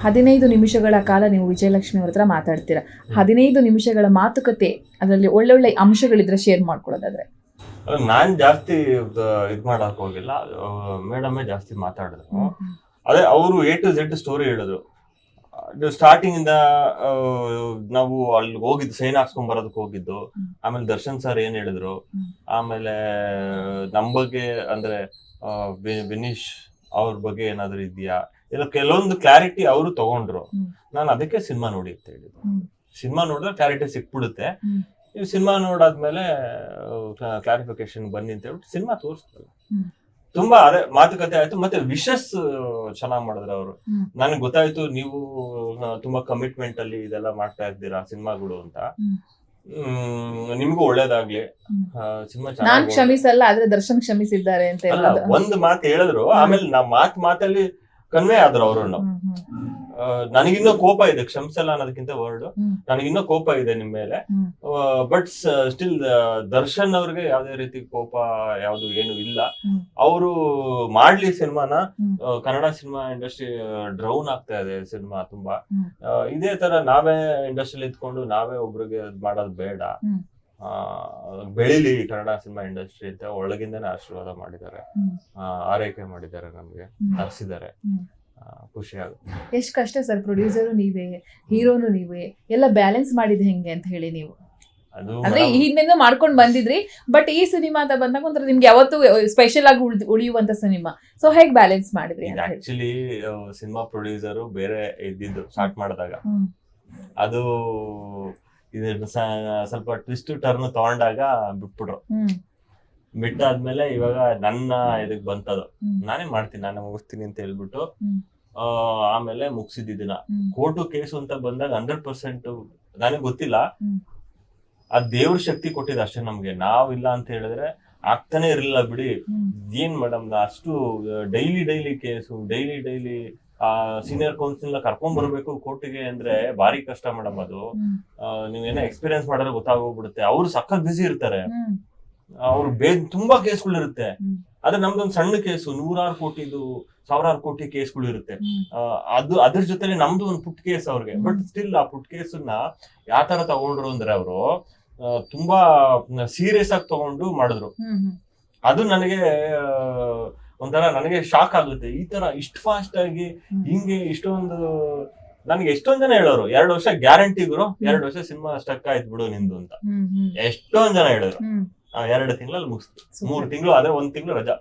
15 ನಿಮಿಷಗಳ ಕಾಲ ನೀವು ವಿಜಯಲಕ್ಷ್ಮಿ ಅವ್ರ ಹತ್ರ ಮಾತಾಡ್ತೀರಾ. 15 ನಿಮಿಷಗಳ ಮಾತುಕತೆ ಅದರಲ್ಲಿ ಒಳ್ಳೊಳ್ಳೆ ಅಂಶಗಳಿದ್ರೆ ಶೇರ್ ಮಾಡ್ಕೊಳ್ಳೋದಾದ್ರೆ. ನಾನ್ ಜಾಸ್ತಿ ಇದ್ ಮಾಡಕ್ ಹೋಗಿಲ್ಲ, ಮೇಡಮೇ ಜಾಸ್ತಿ ಮಾತಾಡಿದ್ರು. ಅದೇ ಅವರು A to Z ಸ್ಟೋರಿ ಹೇಳಿದ್ರು. ಸ್ಟಾರ್ಟಿಂಗ್ ಇಂದ ನಾವು ಅಲ್ಲಿ ಹೋಗಿದ್ದು ಸೈನ್ ಹಾಕ್ಸ್ಕೊಂಡ್ ಬರೋದಕ್ಕೆ ಹೋಗಿದ್ದು, ಆಮೇಲೆ ದರ್ಶನ್ ಸರ್ ಏನ್ ಹೇಳಿದ್ರು, ಆಮೇಲೆ ನಮ್ ಬಗ್ಗೆ ಅಂದ್ರೆ ವಿನೀಶ್ ಅವ್ರ ಬಗ್ಗೆ ಏನಾದ್ರು ಇದೆಯಾ ಇಲ್ಲ ಕೆಲವೊಂದು ಕ್ಲಾರಿಟಿ ಅವರು ತಗೊಂಡ್ರು. ನಾನು ಅದಕ್ಕೆ ಸಿನಿಮಾ ನೋಡಿ ಅಂತ ಹೇಳಿದ್ರು. ಸಿನಿಮಾ ನೋಡಿದ್ರೆ ಕ್ಲಾರಿಟಿ ಸಿಕ್ಬಿಡುತ್ತೆ, ನೀವು ಸಿನಿಮಾ ನೋಡಾದ್ಮೇಲೆ ಕ್ಲಾರಿಫಿಕೇಶನ್ ಬನ್ನಿ ಅಂತ ಹೇಳ್ಬಿಟ್ಟು ಸಿನಿಮಾ ತೋರಿಸ್ತಾರೆ. ತುಂಬಾ ಅದೇ ಮಾತುಕತೆ ಆಯ್ತು. ಮತ್ತೆ ವಿಶಸ್ ಚೆನ್ನಾಗ್ ಮಾಡಿದ್ರು ಅವರು. ನನಗೆ ಗೊತ್ತಾಯ್ತು ನೀವು ತುಂಬಾ ಕಮಿಟ್ಮೆಂಟ್ ಅಲ್ಲಿ ಇದೆಲ್ಲ ಮಾಡ್ತಾ ಇದ್ದೀರಾ ಸಿನಿಮಾಗಳು ಅಂತ. ನಿಮ್ಗೂ ಒಳ್ಳೇದಾಗ್ಲಿ. ಸಿನಿಮಾ ನಾನ್ ಕ್ಷಮಿಸಲ್ಲ, ಆದ್ರೆ ದರ್ಶನ್ ಕ್ಷಮಿಸಿದ್ದಾರೆ ಅಂತ ಒಂದ್ ಮಾತು ಹೇಳಿದ್ರು. ಆಮೇಲೆ ನಾ ಮಾತಲ್ಲಿ ಕನ್ವೆ ಆದ್ರು ಅವ್ರನ್ನು. ನನಗಿನ್ನೂ ಕೋಪ ಇದೆ, ಕ್ಷಮಿಸಲ್ಲ ಅನ್ನೋದಕ್ಕಿಂತ ವರ್ಡ್ ನನಗಿನ್ನೂ ಕೋಪ ಇದೆ ನಿಮ್ ಮೇಲೆ. ಬಟ್ ಸ್ಟಿಲ್ ದರ್ಶನ್ ಅವ್ರಿಗೆ ಯಾವ್ದೇ ರೀತಿ ಕೋಪ ಯಾವ್ದು ಏನು ಇಲ್ಲ. ಅವರು ಮಾಡ್ಲಿ ಸಿನಿಮಾನ. ಕನ್ನಡ ಸಿನಿಮಾ ಇಂಡಸ್ಟ್ರಿ ಡ್ರೌನ್ ಆಗ್ತಾ ಇದೆ ಸಿನಿಮಾ ತುಂಬಾ. ಇದೇ ತರ ನಾವೇ ಇಂಡಸ್ಟ್ರಿಯಲ್ಲಿ ಇದ್ಕೊಂಡು ನಾವೇ ಒಬ್ರಿಗೆ ಮಾಡೋದು ಬೇಡ. ಬೆಳಿಲಿ ಕನ್ನಡ ಸಿನಿಮಾ ಇಂಡಸ್ಟ್ರಿ ಅಂತ ಒಳಗಿಂದನೇ ಆಶೀರ್ವಾದ ಮಾಡಿದ್ದಾರೆ, ಆರೈಕೆ ಮಾಡಿದ್ದಾರೆ, ನಮ್ಗೆ ಹರಿಸಿದ್ದಾರೆ. ಖುಷಿ ಆಗುತ್ತೆ. ಎಷ್ಟು ಕಷ್ಟ ಸರ್, ಪ್ರೊಡ್ಯೂಸರು ನೀವೇ, ಹೀರೋನು ನೀವೇ, ಎಲ್ಲ ಬ್ಯಾಲೆನ್ಸ್ ಮಾಡಿದ್ ಹೆಂಗೆ ಅಂತ ಹೇಳಿ ನೀವು ಅಂದ್ರೆ ಹಿಂದೆ ಮಾಡ್ಕೊಂಡ್ ಬಂದಿದ್ರಿ. ಬಟ್ ಈ ಸಿನಿಮಾ ಅಂತ ಬಂದಾಗ ಒಂಥರ ನಿಮ್ಗೆ ಯಾವತ್ತು ಸ್ಪೆಷಲ್ ಆಗಿ ಉಳಿಯುವಂತ ಸಿನಿಮಾ. ಸೊ ಹೇಗ್ ಬ್ಯಾಲೆನ್ಸ್ ಮಾಡಿದ್ರಿ? ಆಕ್ಚುಲಿ ಸಿನಿಮಾ ಪ್ರೊಡ್ಯೂಸರು ಬೇರೆ ಇದ್ದಿದ್ದು ಸ್ಟಾರ್ಟ್ ಮಾಡಿದಾಗ ಅದು ಸ್ವಲ್ಪ ಟ್ವಿಸ್ಟ್ ಟರ್ನ್ ತಗೊಂಡಾಗ ಬಿಟ್ಬಿಟ್ರು. ಬಿಟ್ಟಾದ್ಮೇಲೆ ಇವಾಗ ನನ್ನ ಇದಕ್ ಬಂತದು, ನಾನೇ ಮಾಡ್ತೀನಿ, ನಾನೇ ಮುಗಿಸ್ತೀನಿ ಅಂತ ಹೇಳ್ಬಿಟ್ಟು ಆಮೇಲೆ ಮುಗಿಸಿದ್ದಿನ. ಕೋರ್ಟು ಕೇಸು ಅಂತ ಬಂದಾಗ 100% ನನಗೆ ಗೊತ್ತಿಲ್ಲ, ಆ ದೇವ್ರ ಶಕ್ತಿ ಕೊಟ್ಟಿದೆ ಅಷ್ಟೇ ನಮ್ಗೆ. ನಾವಿಲ್ಲ ಅಂತ ಹೇಳಿದ್ರೆ ಆಗ್ತಾನೆ ಇರಲಿಲ್ಲ ಬಿಡಿ. ಏನ್ ಮೇಡಮ್ ಅಷ್ಟು daily case, daily senior council ಕರ್ಕೊಂಡ್ ಬರ್ಬೇಕು ಕೋರ್ಟಿಗೆ ಅಂದ್ರೆ ಭಾರಿ ಕಷ್ಟ ಮೇಡಮ್. ಅದು ನೀವೇನೋ ಎಕ್ಸ್ಪೀರಿಯನ್ಸ್ ಮಾಡಿದ್ರೆ ಗೊತ್ತಾಗೋಗ್ಬಿಡುತ್ತೆ. ಅವ್ರು ಸಖತ್ ಬಿಸಿ ಇರ್ತಾರೆ, ಅವ್ರು ತುಂಬಾ ಕೇಸ್ಗಳಿರುತ್ತೆ. ಆದ್ರೆ ನಮ್ದೊಂದು ಸಣ್ಣ ಕೇಸು 100,000 ಕೋಟಿದು 1,000 ಕೋಟಿ ಕೇಸ್ಗಳು ಇರುತ್ತೆ. ಅದ್ರ ಜೊತೆ ನಮ್ದು ಒಂದು ಪುಟ್ ಕೇಸ್ ಅವ್ರಿಗೆ. ಬಟ್ ಸ್ಟಿಲ್ ಆ ಪುಟ್ ಕೇಸನ್ನ ಯಾವ ತರ ತಗೊಂಡ್ರು ಅಂದ್ರೆ ಅವರು ತುಂಬಾ ಸೀರಿಯಸ್ ಆಗಿ ತಗೊಂಡು ಮಾಡಿದ್ರು. ಅದು ನನಗೆ ಒಂಥರ ನನಗೆ ಶಾಕ್ ಆಗುತ್ತೆ. ಈ ತರ ಇಷ್ಟು ಫಾಸ್ಟ್ ಆಗಿ ಹಿಂಗೆ ಇಷ್ಟೊಂದು ನನ್ಗೆ ಎಷ್ಟೊಂದ್ ಜನ ಹೇಳೋರು 2 ವರ್ಷ ಗ್ಯಾರಂಟಿ ಗುರು, 2 ವರ್ಷ ಸಿನಿಮಾ ಸ್ಟಕ್ ಆಯ್ತು ಬಿಡು ನಿಂದು ಅಂತ ಎಷ್ಟೊಂದ್ ಜನ ಹೇಳಿದ್ರು. 2 ತಿಂಗಳಲ್ಲಿ ಮುಗಿಸ್ತು, 3 ತಿಂಗಳು ಆದ್ರೆ 1 ತಿಂಗಳು ರಜಾ.